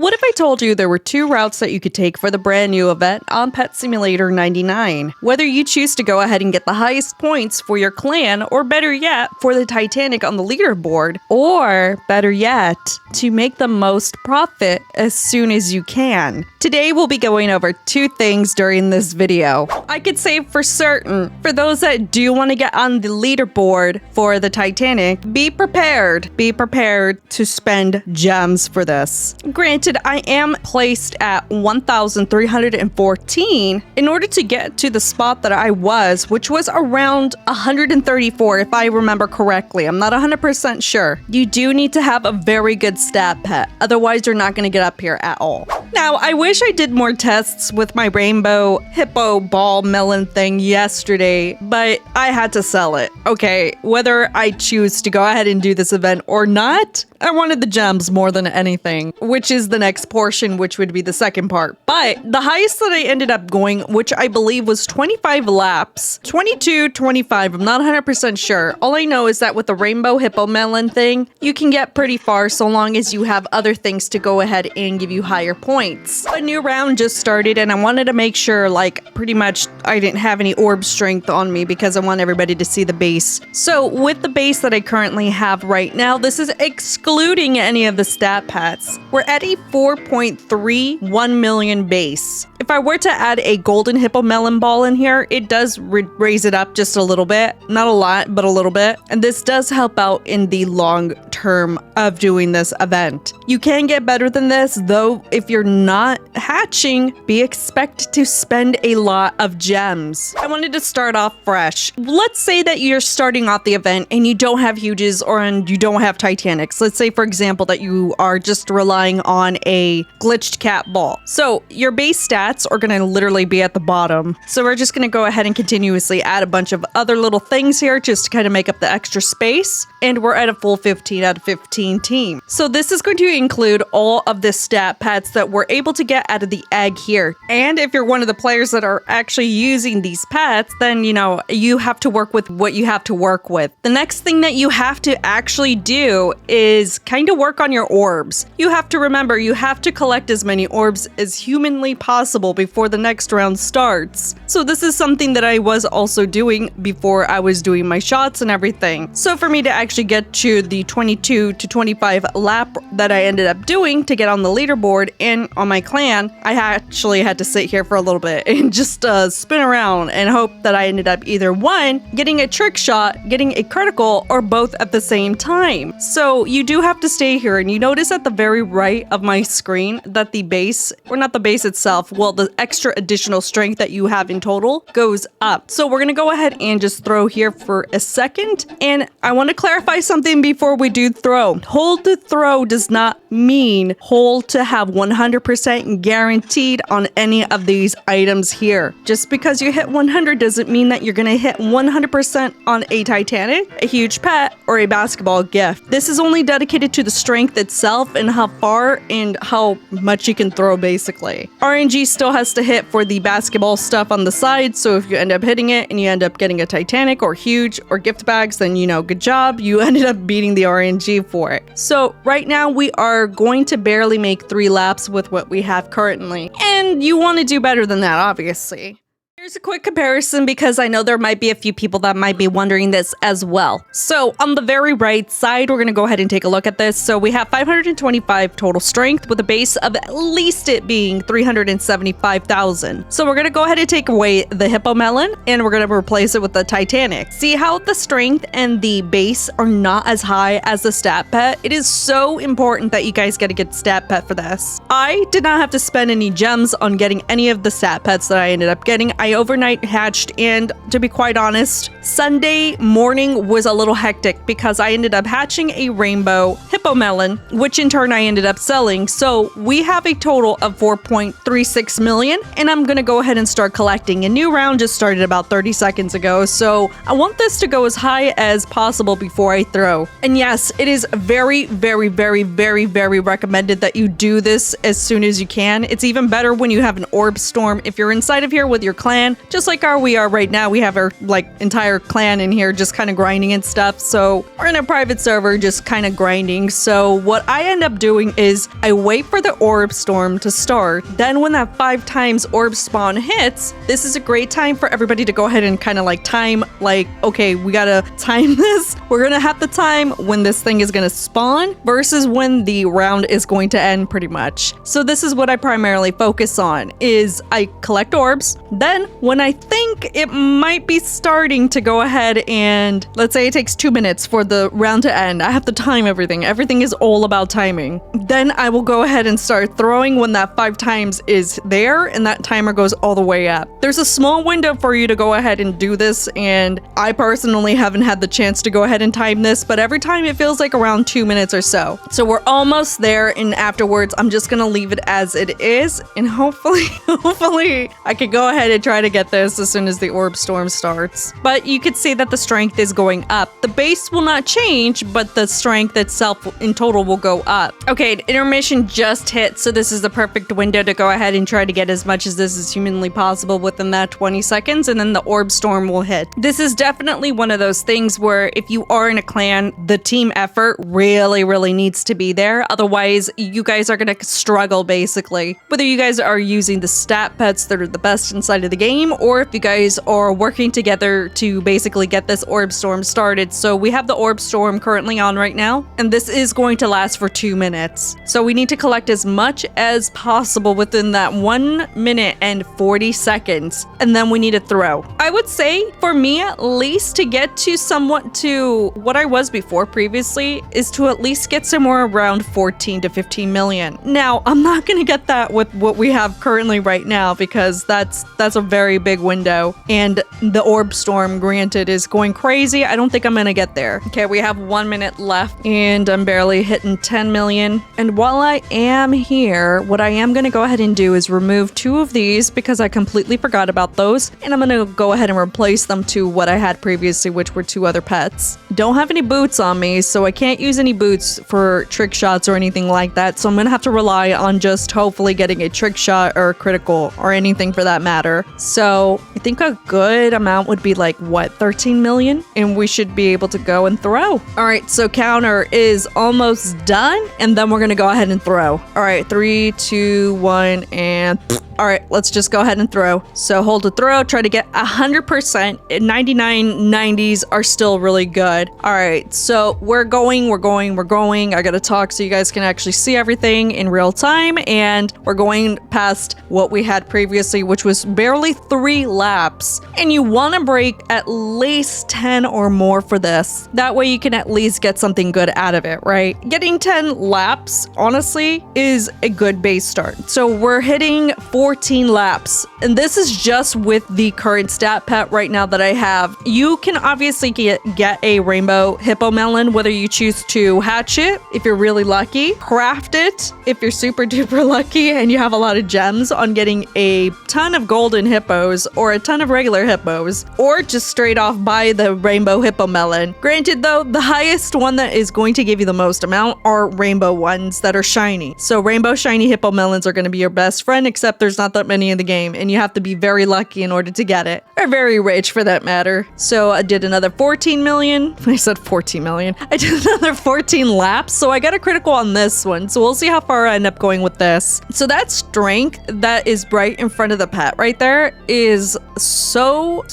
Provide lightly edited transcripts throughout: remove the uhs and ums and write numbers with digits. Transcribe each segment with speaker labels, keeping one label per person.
Speaker 1: What if I told you there were 2 routes that you could take for the brand new event on Pet Simulator 99? Whether you choose to go ahead and get the highest points for your clan, or better yet, for the Titanic on the leaderboard, or better yet, to make the most profit as soon as you can. Today we'll be going over 2 things during this video. I could say for certain, for those that do want to get on the leaderboard for the Titanic, be prepared. Be prepared to spend gems for this. Granted, I am placed at 1,314 in order to get to the spot that I was, which was around 134 if I remember correctly. I'm not 100% sure. You do need to have a very good stat pet, otherwise you're not going to get up here at all. Now, I wish I did more tests with my rainbow hippo ball melon thing yesterday, but I had to sell it. Okay, whether I choose to go ahead and do this event or not, I wanted the gems more than anything, which is the next portion, which would be the second part. But the highest that I ended up going, which I believe was 25 laps, 22, 25, I'm not 100% sure. All I know is that with the rainbow hippo melon thing, you can get pretty far so long as you have other things to go ahead and give you higher points. A new round just started and I wanted to make sure, like, pretty much I didn't have any orb strength on me because I want everybody to see the base. So with the base that I currently have right now, this is excluding any of the stat pets. We're at a 4.31 million base. If I were to add a golden hippo melon ball in here, it does raise it up just a little bit. Not a lot, but a little bit. And this does help out in the long term of doing this event. You can get better than this, though if you're not hatching, be expected to spend a lot of gems. I wanted to start off fresh. Let's say that you're starting off the event and you don't have huges and you don't have Titanics. Let's say, for example, that you are just relying on a glitched cat ball. So your base stats are going to literally be at the bottom. So we're just going to go ahead and continuously add a bunch of other little things here just to kind of make up the extra space. And we're at a full 15 out of 15 team. So this is going to include all of the stat pets that we're able to get out of the egg here. And if you're one of the players that are actually using these pets, then, you know, you have to work with what you have to work with. The next thing that you have to actually do is kind of work on your orbs. You have to remember, you have to collect as many orbs as humanly possible before the next round starts. So this is something that I was also doing before I was doing my shots and everything. So for me to actually get to the 22 to 25 lap that I ended up doing to get on the leaderboard and on my clan, I actually had to sit here for a little bit and just spin around and hope that I ended up either one, getting a trick shot, getting a critical, or both at the same time. So you do have to stay here, and you notice at the very right of my screen that the base, or not the base itself, well, the extra additional strength that you have in total goes up. So we're gonna go ahead and just throw here for a second, and I want to clarify something before we do throw. Hold to throw does not mean hold to have 100% guaranteed on any of these items here. Just because you hit 100 doesn't mean that you're gonna hit 100% on a Titanic, a huge pet, or a basketball gift. This is only dedicated to the strength itself and how far and how much you can throw, basically. RNG still has to hit for the basketball stuff on the side, so if you end up hitting it and you end up getting a Titanic or huge or gift bags, then, you know, good job, you ended up beating the RNG for it. So right now we are going to barely make 3 laps with what we have currently, and you want to do better than that, obviously. Here's a quick comparison because I know there might be a few people that might be wondering this as well. So on the very right side, we're going to go ahead and take a look at this. So we have 525 total strength with a base of at least it being 375,000. So we're going to go ahead and take away the hippo melon and we're going to replace it with the Titanic. See how the strength and the base are not as high as the stat pet? It is so important that you guys get a good stat pet for this. I did not have to spend any gems on getting any of the stat pets that I ended up getting. I overnight hatched, and to be quite honest, Sunday morning was a little hectic because I ended up hatching a rainbow hippo melon, which in turn I ended up selling. So we have a total of 4.36 million, and I'm gonna go ahead and start collecting. A new round just started about 30 seconds ago, so I want this to go as high as possible before I throw. And yes, it is very, very, very, very, very recommended that you do this as soon as you can. It's even better when you have an orb storm. If you're inside of here with your clan, clan, just like we are right now. We have our like entire clan in here just kind of grinding and stuff. So we're in a private server just kind of grinding. So what I end up doing is I wait for the orb storm to start. Then when that 5 times orb spawn hits, this is a great time for everybody to go ahead and kind of like time, like, okay, we gotta time this. We're gonna have the time when this thing is gonna spawn versus when the round is going to end, pretty much. So this is what I primarily focus on, is I collect orbs. Then when I think it might be starting to go ahead and, let's say it takes 2 minutes for the round to end, I have to time everything. Everything is all about timing. Then I will go ahead and start throwing when that 5 times is there and that timer goes all the way up. There's a small window for you to go ahead and do this, and I personally haven't had the chance to go ahead and time this, but every time it feels like around 2 minutes or so. So we're almost there, and afterwards I'm just gonna leave it as it is, and hopefully I can go ahead and try to get this as soon as the orb storm starts. But you could see that the strength is going up. The base will not change, but the strength itself in total will go up. Okay, intermission just hit, so this is the perfect window to go ahead and try to get as much as this is humanly possible within that 20 seconds, and then the orb storm will hit. This is definitely one of those things where if you are in a clan, the team effort really needs to be there. Otherwise, you guys are gonna struggle, basically. Whether you guys are using the stat pets that are the best inside of the game, or if you guys are working together to basically get this orb storm started. So we have the orb storm currently on right now, and this is going to last for 2 minutes. So we need to collect as much as possible within that 1 minute and 40 seconds, and then we need to throw. I would say, for me at least, to get to somewhat to what I was before previously, is to at least get somewhere around 14 to 15 million. Now, I'm not gonna get that with what we have currently right now, because that's a very big window, and the orb storm, granted, is going crazy. I don't think I'm gonna get there. Okay, we have 1 minute left, and I'm barely hitting 10 million. And while I am here, what I am gonna go ahead and do is remove 2 of these, because I completely forgot about those, and I'm gonna go ahead and replace them to what I had previously, which were 2 other pets. Don't have any boots on me, so I can't use any boots for trick shots or anything like that, so I'm gonna have to rely on just hopefully getting a trick shot or a critical or anything for that matter. So I think a good amount would be like, what, 13 million? And we should be able to go and throw. All right, so counter is almost done, and then we're gonna go ahead and throw. All right, 3, 2, 1, and all right, let's just go ahead and throw. So hold to throw, try to get 100%. 99 90s are still really good. All right, so we're going. I gotta talk so you guys can actually see everything in real time, and we're going past what we had previously, which was barely 3 laps. And you wanna break at least 10 or more for this. That way you can at least get something good out of it, right? Getting 10 laps, honestly, is a good base start. So we're hitting 14 laps, and this is just with the current stat pet right now that I have. You can obviously get a rainbow hippo melon, whether you choose to hatch it if you're really lucky, craft it if you're super duper lucky and you have a lot of gems on getting a ton of golden hippos or a ton of regular hippos, or just straight off buy the rainbow hippo melon. Granted though, the highest one that is going to give you the most amount are rainbow ones that are shiny. So rainbow shiny hippo melons are going to be your best friend, except there's not that many in the game, and you have to be very lucky in order to get it, or very rich for that matter. So I did another 14 million. I said 14 million. I did another 14 laps, so I got a critical on this one. So we'll see how far I end up going with this. So that strength that is right in front of the pet right there is so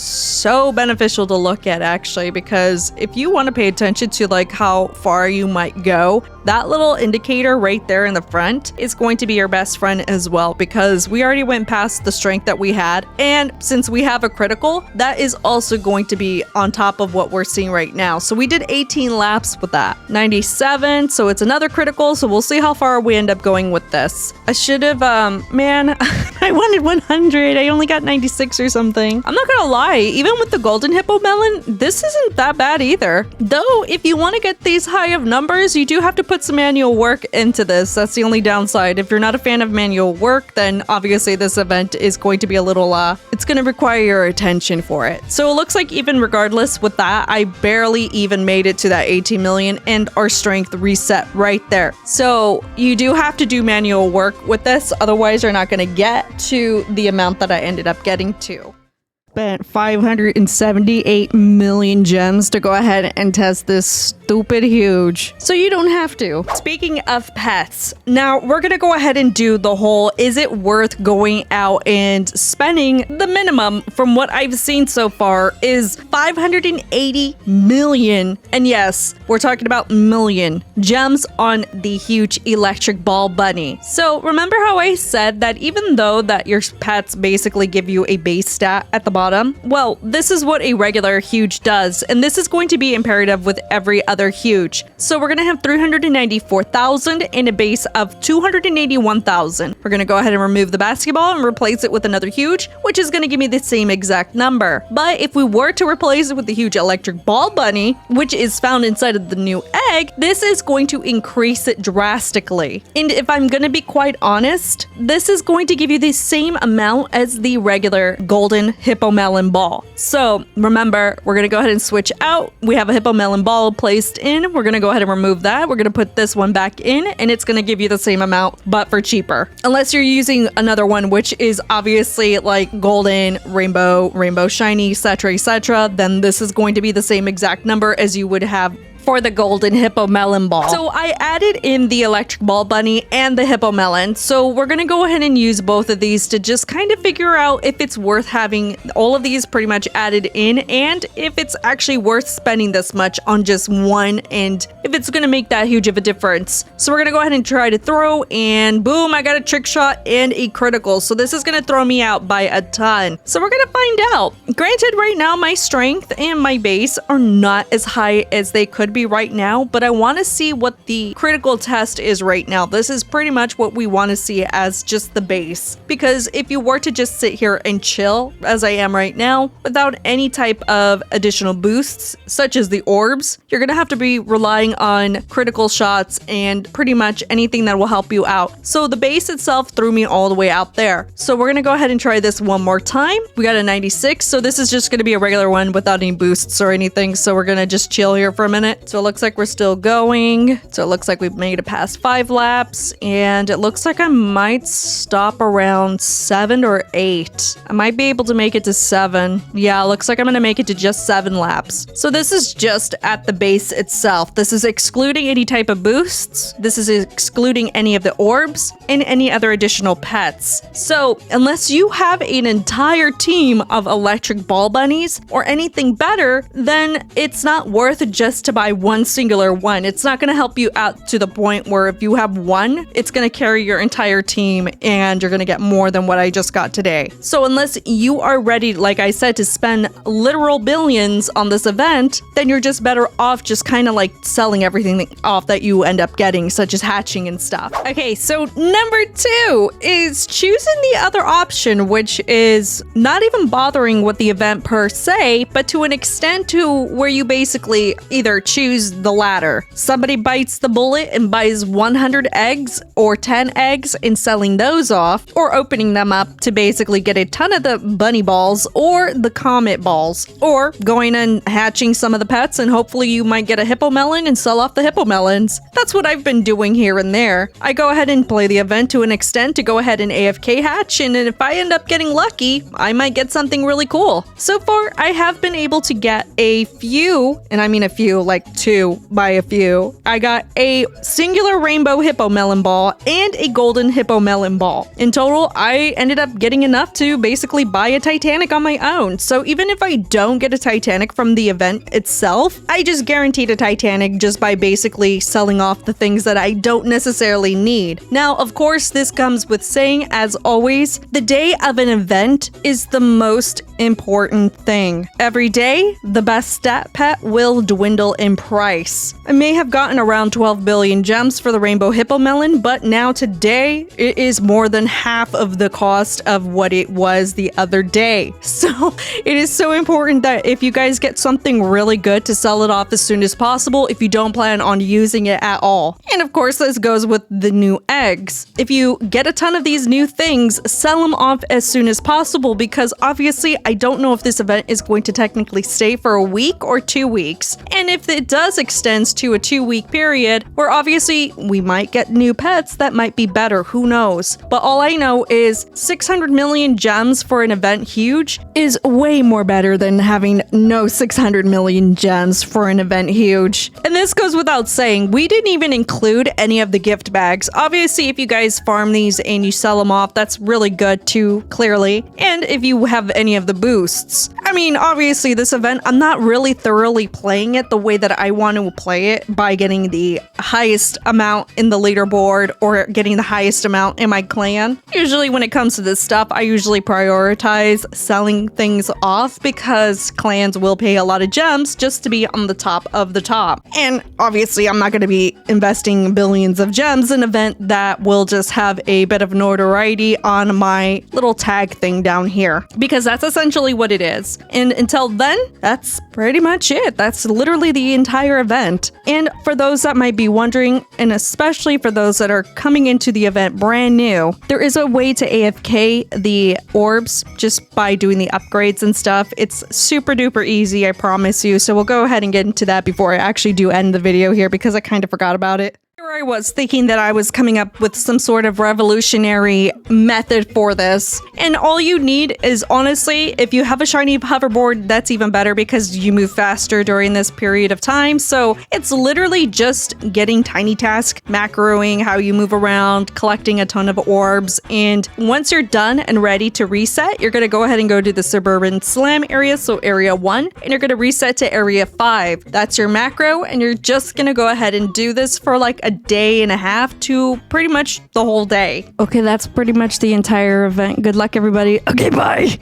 Speaker 1: beneficial to look at, actually, because if you want to pay attention to like how far you might go, that little indicator right there in the front is going to be your best friend as well, because we already went past the strength that we had, and since we have a critical, that is also going to be on top of what we're seeing right now. So we did 18 laps with that. 97, so it's another critical, so we'll see how far we end up going with this. I should have, man, I wanted 100. I only got 96 or something. I'm not gonna lie, even with the golden hippo melon, this isn't that bad either. Though, if you want to get these high of numbers, you do have to put some manual work into this. That's the only downside. If you're not a fan of manual work, then obviously this event is going to be a little, it's going to require your attention for it. So it looks like even regardless with that, I barely even made it to that 18 million, and our strength reset right there. So you do have to do manual work with this, otherwise you're not going to get to the amount that I ended up getting to. spent 578 million gems to go ahead and test this stupid huge. So you don't have to. Speaking of pets, now we're gonna go ahead and do the whole, is it worth going out and spending the minimum from what I've seen so far is 580 million. And yes, we're talking about million gems on the huge electric ball bunny. So remember how I said that even though that your pets basically give you a base stat at the bottom? Well, this is what a regular huge does, and this is going to be imperative with every other huge. So we're going to have 394,000 and a base of 281,000. We're going to go ahead and remove the basketball and replace it with another huge, which is going to give me the same exact number. But if we were to replace it with the huge electric ball bunny, which is found inside of the new egg, this is going to increase it drastically. And if I'm going to be quite honest, this is going to give you the same amount as the regular golden hippo melon ball. So remember, we're going to go ahead and switch out. We have a hippo melon ball placed in. We're going to go ahead and remove that. We're going to put this one back in, and it's going to give you the same amount, but for cheaper. Unless you're using another one, which is obviously like golden, rainbow shiny, etc., then this is going to be the same exact number as you would have for the golden hippo melon ball. So I added in the electric ball bunny and the hippo melon. So we're going to go ahead and use both of these to just kind of figure out if it's worth having all of these pretty much added in, and if it's actually worth spending this much on just one, and if it's going to make that huge of a difference. So we're going to go ahead and try to throw, and boom, I got a trick shot and a critical. So this is going to throw me out by a ton. So we're going to find out. Granted, right now my strength and my base are not as high as they could be right now, but I want to see what the critical test is right now. This is pretty much what we want to see as just the base, because if you were to just sit here and chill as I am right now without any type of additional boosts such as the orbs, you're gonna have to be relying on critical shots and pretty much anything that will help you out. So the base itself threw me all the way out there. So we're gonna go ahead and try this one more time. We got a 96, so this is just gonna be a regular one without any boosts or anything, so we're gonna just chill here for a minute. So it looks like we're still going. So it looks like we've made it past 5 laps, and it looks like I might stop around 7 or 8. I might be able to make it to 7. Yeah, it looks like I'm gonna make it to just 7 laps. So this is just at the base itself. This is excluding any type of boosts. This is excluding any of the orbs and any other additional pets. So unless you have an entire team of electric ball bunnies or anything better, then it's not worth it just to buy one singular one. It's not going to help you out to the point where if you have one, it's going to carry your entire team and you're going to get more than what I just got today. So unless you are ready, like I said, to spend literal billions on this event, then you're just better off just kind of like selling everything off that you end up getting, such as hatching and stuff. Okay, so number 2 is choosing the other option, which is not even bothering with the event per se, but to an extent to where you basically either choose the latter. Somebody bites the bullet and buys 100 eggs or 10 eggs and selling those off, or opening them up to basically get a ton of the bunny balls or the comet balls, or going and hatching some of the pets and hopefully you might get a hippo melon and sell off the hippo melons. That's what I've been doing here and there. I go ahead and play the event to an extent to go ahead and AFK hatch, and if I end up getting lucky, I might get something really cool. So far, I have been able to get a few, and I mean a few, like 2 by a few. I got a singular rainbow hippo melon ball and a golden hippo melon ball. In total, I ended up getting enough to basically buy a Titanic on my own. So even if I don't get a Titanic from the event itself, I just guaranteed a Titanic just by basically selling off the things that I don't necessarily need. Now, of course, this comes with saying, as always, the day of an event is the most important thing. Every day, the best stat pet will dwindle in price. I may have gotten around 12 billion gems for the rainbow hippo melon, but now today, it is more than half of the cost of what it was the other day. So it is so important that if you guys get something really good, to sell it off as soon as possible if you don't plan on using it at all. And of course, this goes with the new eggs. If you get a ton of these new things, sell them off as soon as possible, because obviously I don't know if this event is going to technically stay for a week or 2 weeks. And if it does extend to a 2-week period where obviously we might get new pets that might be better, who knows. But all I know is 600 million gems for an event huge is way more better than having no 600 million gems for an event huge. And this goes without saying, we didn't even include any of the gift bags. Obviously, if you guys farm these and you sell them off, that's really good too, clearly. And if you have any of the boosts. I mean, obviously this event, I'm not really thoroughly playing it the way that I want to play it by getting the highest amount in the leaderboard or getting the highest amount in my clan. Usually when it comes to this stuff, I usually prioritize selling things off because clans will pay a lot of gems just to be on the top of the top. And obviously I'm not going to be investing billions of gems in an event that will just have a bit of notoriety on my little tag thing down here, because that's essentially what it is. And until then, that's pretty much it. That's literally the entire event. And for those that might be wondering, and especially for those that are coming into the event brand new, there is a way to AFK the orbs just by doing the upgrades and stuff. It's super duper easy, I promise you. So we'll go ahead and get into that before I actually do end the video here, because I kind of forgot about it. I was thinking that I was coming up with some sort of revolutionary method for this. And all you need is, honestly, if you have a shiny hoverboard, that's even better because you move faster during this period of time. So it's literally just getting tiny task, macroing how you move around, collecting a ton of orbs. And once you're done and ready to reset, you're going to go ahead and go to the suburban slam area, so area 1, and you're going to reset to area 5. That's your macro, and you're just going to go ahead and do this for like a day and a half to pretty much the whole day. Okay, that's pretty much the entire event. Good luck, everybody. Okay, bye.